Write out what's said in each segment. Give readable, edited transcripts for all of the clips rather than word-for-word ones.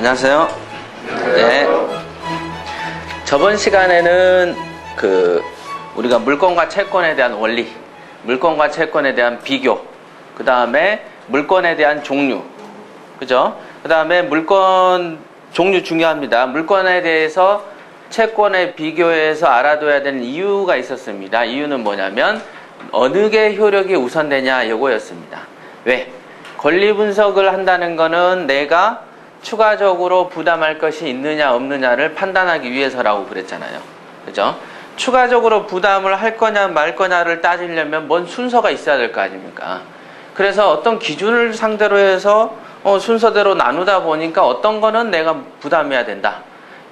안녕하세요. 네. 저번 시간에는 우리가 물건과 채권에 대한 원리, 물건과 채권에 대한 비교, 그 다음에 물건에 대한 종류, 그죠? 그 다음에 물건 종류 중요합니다. 물건에 대해서 채권에 비교해서 알아둬야 되는 이유가 있었습니다. 이유는 뭐냐면 어느 게 효력이 우선되냐 이거였습니다. 왜? 권리 분석을 한다는 거는 내가 추가적으로 부담할 것이 있느냐 없느냐를 판단하기 위해서라고 그랬잖아요. 그죠? 추가적으로 부담을 할 거냐 말 거냐를 따지려면 뭔 순서가 있어야 될 거 아닙니까? 그래서 어떤 기준을 상대로 해서 순서대로 나누다 보니까 어떤 거는 내가 부담해야 된다.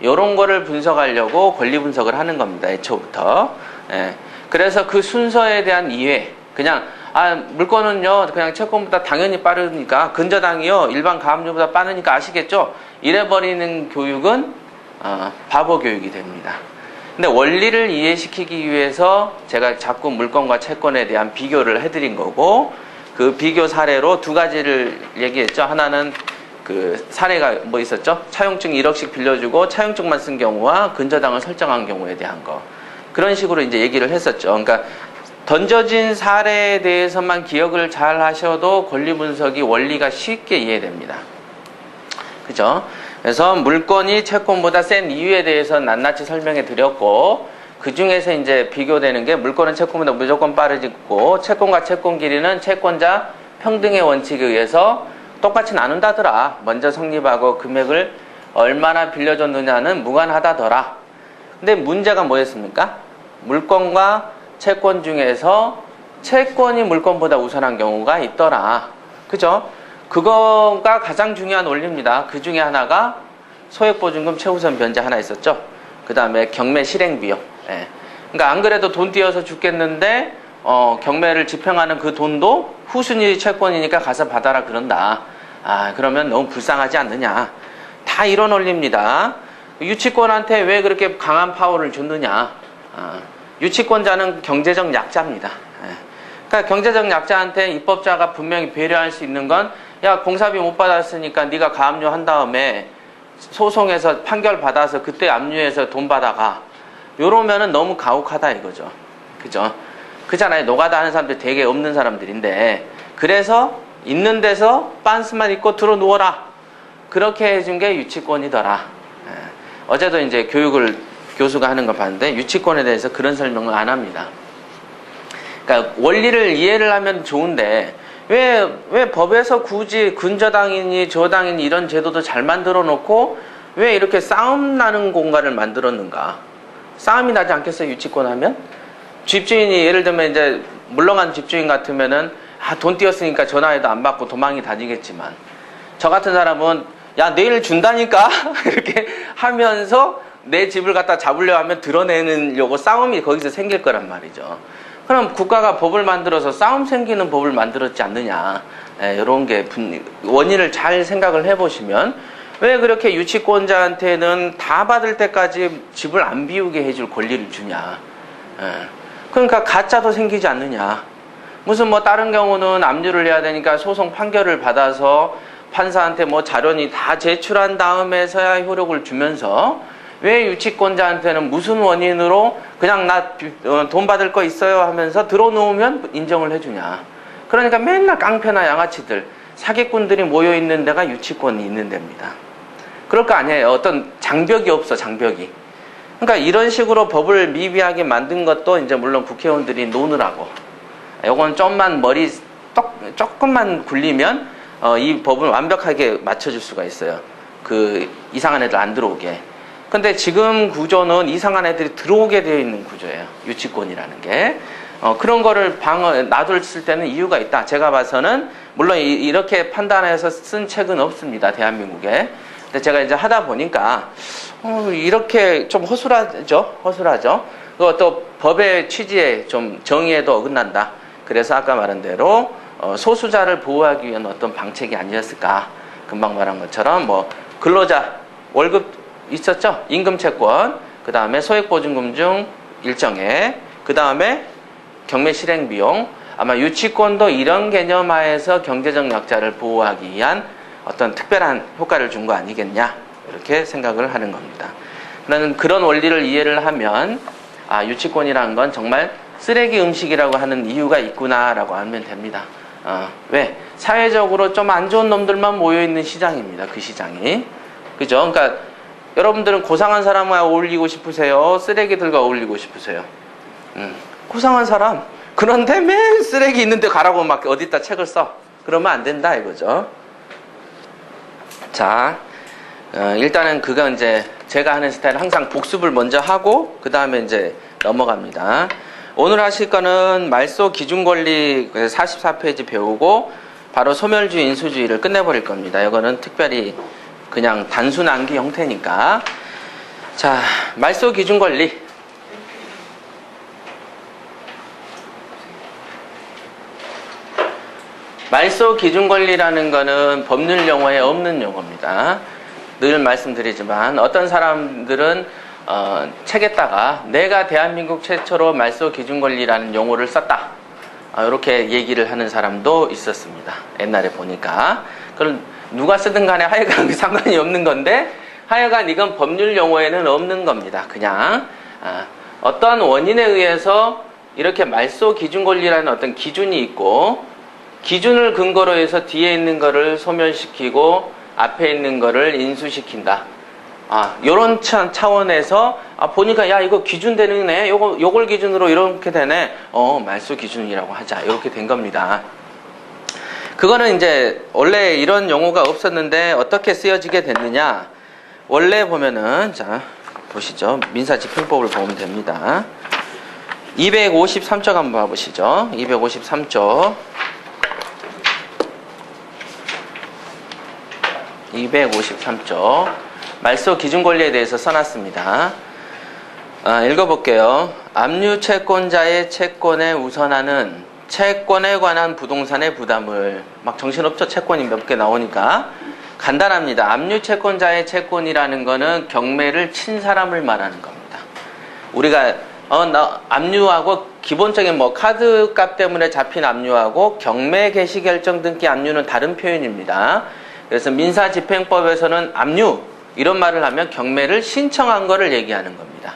이런 거를 분석하려고 권리 분석을 하는 겁니다. 애초부터. 예. 그래서 그 순서에 대한 이해, 그냥 물건은요 그냥 채권보다 당연히 빠르니까 근저당이요 일반 가압류보다 빠르니까 아시겠죠? 이래버리는 교육은 바보 교육이 됩니다. 근데 원리를 이해시키기 위해서 제가 자꾸 물건과 채권에 대한 비교를 해드린 거고, 그 비교 사례로 두 가지를 얘기했죠. 하나는 그 사례가 뭐 있었죠? 차용증 1억씩 빌려주고 차용증만 쓴 경우와 근저당을 설정한 경우에 대한 거, 그런 식으로 이제 얘기를 했었죠. 그러니까 던져진 사례에 대해서만 기억을 잘 하셔도 권리 분석이 원리가 쉽게 이해됩니다. 그죠? 그래서 물건이 채권보다 센 이유에 대해서 낱낱이 설명해 드렸고, 그 중에서 이제 비교되는 게 물건은 채권보다 무조건 빠르고 채권과 채권 길이는 채권자 평등의 원칙에 의해서 똑같이 나눈다더라. 먼저 성립하고 금액을 얼마나 빌려줬느냐는 무관하다더라. 근데 문제가 뭐였습니까? 물건과 채권 중에서 채권이 물건보다 우선한 경우가 있더라. 그죠? 그거가 가장 중요한 원리입니다. 그 중에 하나가 소액보증금 최우선 변제 하나 있었죠. 그 다음에 경매 실행비용. 예. 그러니까 안 그래도 돈 띄어서 죽겠는데 경매를 집행하는 그 돈도 후순위 채권이니까 가서 받아라 그런다. 그러면 너무 불쌍하지 않느냐. 다 이런 원리입니다. 유치권한테 왜 그렇게 강한 파워를 줬느냐. 유치권자는 경제적 약자입니다. 그러니까 경제적 약자한테 입법자가 분명히 배려할 수 있는 건, 야, 공사비 못 받았으니까 네가 가압류 한 다음에 소송에서 판결 받아서 그때 압류해서 돈 받아가. 요러면은 너무 가혹하다 이거죠. 그죠? 그잖아요. 노가다 하는 사람들 되게 없는 사람들인데, 그래서 있는 데서 빤스만 입고 들어 누워라. 그렇게 해준 게 유치권이더라. 어제도 이제 교수가 하는 걸 봤는데 유치권에 대해서 그런 설명을 안 합니다. 그러니까 원리를 이해를 하면 좋은데 왜 법에서 굳이 근저당이니 저당이니 이런 제도도 잘 만들어 놓고 왜 이렇게 싸움 나는 공간을 만들었는가? 싸움이 나지 않겠어요? 유치권 하면? 집주인이 예를 들면 이제 물러간 집주인 같으면은 돈 띄었으니까 전화해도 안 받고 도망이 다니겠지만, 저 같은 사람은 야, 내일 준다니까 이렇게 하면서 내 집을 갖다 잡으려 하면 드러내려고 싸움이 거기서 생길 거란 말이죠. 그럼 국가가 법을 만들어서 싸움 생기는 법을 만들었지 않느냐. 이런 게 원인을 잘 생각을 해보시면, 왜 그렇게 유치권자한테는 다 받을 때까지 집을 안 비우게 해줄 권리를 주냐. 그러니까 가짜도 생기지 않느냐. 무슨 뭐 다른 경우는 압류를 해야 되니까 소송 판결을 받아서 판사한테 뭐 자료니 다 제출한 다음에서야 효력을 주면서, 왜 유치권자한테는 무슨 원인으로 그냥 나 돈 받을 거 있어요 하면서 들어놓으면 인정을 해주냐. 그러니까 맨날 깡패나 양아치들, 사기꾼들이 모여있는 데가 유치권이 있는 데입니다. 그럴 거 아니에요. 어떤 장벽이 없어, 장벽이. 그러니까 이런 식으로 법을 미비하게 만든 것도 이제 물론 국회의원들이 노느라고. 요건 좀만 조금만 굴리면 이 법을 완벽하게 맞춰줄 수가 있어요. 그 이상한 애들 안 들어오게. 근데 지금 구조는 이상한 애들이 들어오게 되어 있는 구조예요. 유치권이라는 게. 그런 거를 놔뒀을 때는 이유가 있다. 제가 봐서는 물론 이렇게 판단해서 쓴 책은 없습니다. 대한민국에. 근데 제가 이제 하다 보니까 이렇게 좀 허술하죠. 그것도 법의 취지에 좀 정의에도 어긋난다. 그래서 아까 말한 대로 소수자를 보호하기 위한 어떤 방책이 아니었을까. 금방 말한 것처럼 뭐 근로자 월급 있었죠? 임금채권, 그 다음에 소액보증금 중 일정액, 그 다음에 경매 실행비용. 아마 유치권도 이런 개념하에서 경제적 약자를 보호하기 위한 어떤 특별한 효과를 준 거 아니겠냐 이렇게 생각을 하는 겁니다. 그런 원리를 이해를 하면 유치권이라는 건 정말 쓰레기 음식이라고 하는 이유가 있구나라고 알면 됩니다. 왜? 사회적으로 좀 안 좋은 놈들만 모여있는 시장입니다. 그 시장이. 그죠? 그러니까 여러분들은 고상한 사람과 어울리고 싶으세요? 쓰레기들과 어울리고 싶으세요? 고상한 사람. 그런데 맨 쓰레기 있는데 가라고 막 어디다 책을 써. 그러면 안 된다 이거죠. 자, 일단은 그건 이제 제가 하는 스타일은 항상 복습을 먼저 하고 그 다음에 이제 넘어갑니다. 오늘 하실 거는 말소 기준권리 44페이지 배우고 바로 소멸주의 인수주의를 끝내버릴 겁니다. 이거는 특별히 그냥 단순 암기 형태니까. 자, 말소 기준권리. 말소 기준권리라는 거는 법률 용어에 없는 용어입니다. 늘 말씀드리지만 어떤 사람들은 책에다가 내가 대한민국 최초로 말소 기준권리라는 용어를 썼다 이렇게 얘기를 하는 사람도 있었습니다. 옛날에 보니까. 그럼 누가 쓰든 간에 하여간 상관이 없는 건데 하여간 이건 법률 용어에는 없는 겁니다. 그냥 어떠한 원인에 의해서 이렇게 말소 기준권리라는 어떤 기준이 있고 기준을 근거로 해서 뒤에 있는 거를 소멸시키고 앞에 있는 거를 인수시킨다. 요런 차원에서 보니까 야 이거 기준 되네. 요걸 기준으로 이렇게 되네. 말소 기준이라고 하자. 이렇게 된 겁니다. 그거는 이제 원래 이런 용어가 없었는데 어떻게 쓰여지게 됐느냐? 원래 보면은 자 보시죠. 민사집행법을 보면 됩니다. 253쪽 한번 봐보시죠. 253쪽. 253쪽 말소 기준 권리에 대해서 써놨습니다. 읽어볼게요. 압류 채권자의 채권에 우선하는 채권에 관한 부동산의 부담을 막 정신없죠. 채권이 몇 개 나오니까 간단합니다. 압류 채권자의 채권이라는 거는 경매를 친 사람을 말하는 겁니다. 우리가 압류하고 기본적인 뭐 카드 값 때문에 잡힌 압류하고 경매 개시 결정 등기 압류는 다른 표현입니다. 그래서 민사집행법에서는 압류 이런 말을 하면 경매를 신청한 거를 얘기하는 겁니다.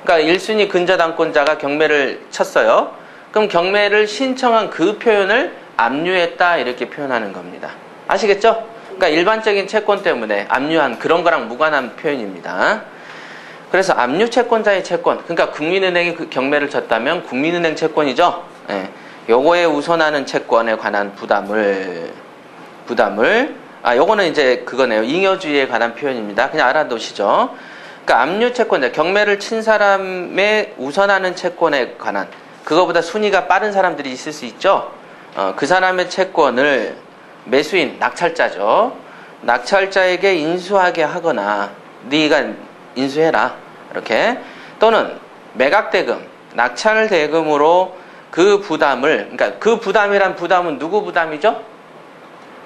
그러니까 1순위 근저당권자가 경매를 쳤어요. 그럼 경매를 신청한 그 표현을 압류했다 이렇게 표현하는 겁니다. 아시겠죠? 그러니까 일반적인 채권 때문에 압류한 그런 거랑 무관한 표현입니다. 그래서 압류 채권자의 채권, 그러니까 국민은행이 그 경매를 쳤다면 국민은행 채권이죠. 예. 요거에 우선하는 채권에 관한 부담을 요거는 이제 그거네요. 잉여주의에 관한 표현입니다. 그냥 알아두시죠. 그러니까 압류 채권자, 경매를 친 사람의 우선하는 채권에 관한, 그거보다 순위가 빠른 사람들이 있을 수 있죠. 그 사람의 채권을 매수인, 낙찰자죠. 낙찰자에게 인수하게 하거나 네가 인수해라 이렇게, 또는 매각대금, 낙찰대금으로 그 부담을, 그러니까 그 부담이란 부담은 누구 부담이죠?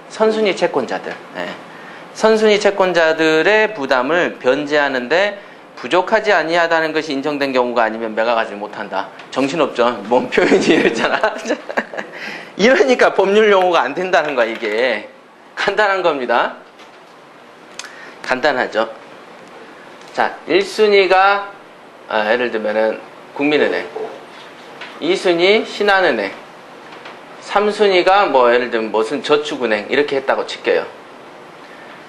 선순위 채권자들. 선순위 채권자들의 부담을 변제하는데 부족하지 아니하다는 것이 인정된 경우가 아니면 매각하지 못한다. 정신없죠? 뭔 표현이 이랬잖아. 이러니까 법률 용어가 안 된다는 거야. 이게 간단한 겁니다. 간단하죠. 자, 1순위가 예를 들면은 국민은행, 2순위 신한은행, 3순위가 뭐 예를 들면 무슨 저축은행 이렇게 했다고 칠게요.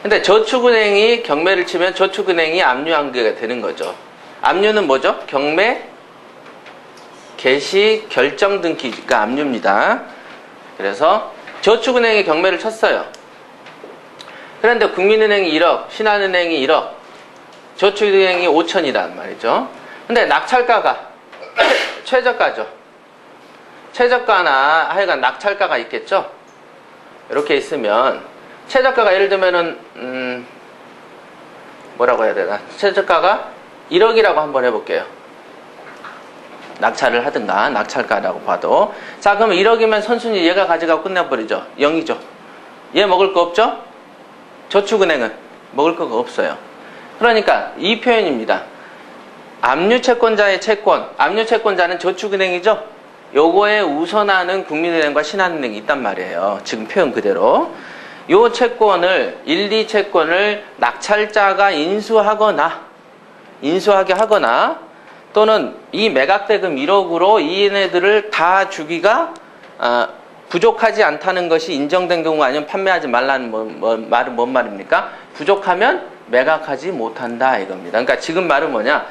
근데 저축은행이 경매를 치면 저축은행이 압류한 게 되는 거죠. 압류는 뭐죠? 경매 개시 결정 등기가 압류입니다. 그래서 저축은행이 경매를 쳤어요. 그런데 국민은행이 1억, 신한은행이 1억, 저축은행이 5천이란 말이죠. 근데 낙찰가가 최저가죠. 최저가나 하여간 낙찰가가 있겠죠. 이렇게 있으면 최저가가 예를 들면은 뭐라고 해야 되나, 최저가가 1억이라고 한번 해볼게요. 낙찰을 하든가 낙찰가라고 봐도. 자, 그러면 1억이면 선순위 얘가 가져가고 끝내버리죠. 0이죠. 얘 먹을 거 없죠? 저축은행은 먹을 거가 없어요. 그러니까 이 표현입니다. 압류 채권자의 채권, 압류 채권자는 저축은행이죠. 요거에 우선하는 국민은행과 신한은행이 있단 말이에요. 지금 표현 그대로. 요 채권을 1, 2 채권을 낙찰자가 인수하게 하거나 또는 이 매각대금 1억으로 얘네들을 다 주기가 부족하지 않다는 것이 인정된 경우 아니면 판매하지 말라는 말은 뭔 말입니까? 부족하면 매각하지 못한다 이겁니다. 그러니까 지금 말은 뭐냐?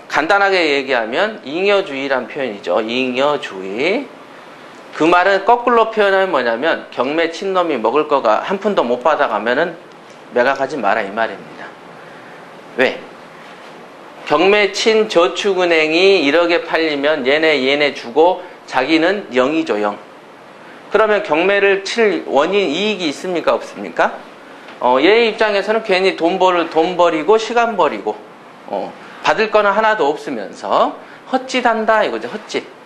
간단하게 얘기하면 잉여주의란 표현이죠. 잉여주의. 그 말은 거꾸로 표현하면 뭐냐면 경매 친놈이 먹을 거가 한 푼도 못 받아가면은 매각하지 마라 이 말입니다. 왜? 경매 친 저축은행이 1억에 팔리면 얘네 주고 자기는 0이죠 0. 그러면 경매를 칠 원인 이익이 있습니까 없습니까? 얘 입장에서는 괜히 돈 버리고 시간 버리고 받을 거는 하나도 없으면서 헛짓한다 이거죠 헛짓.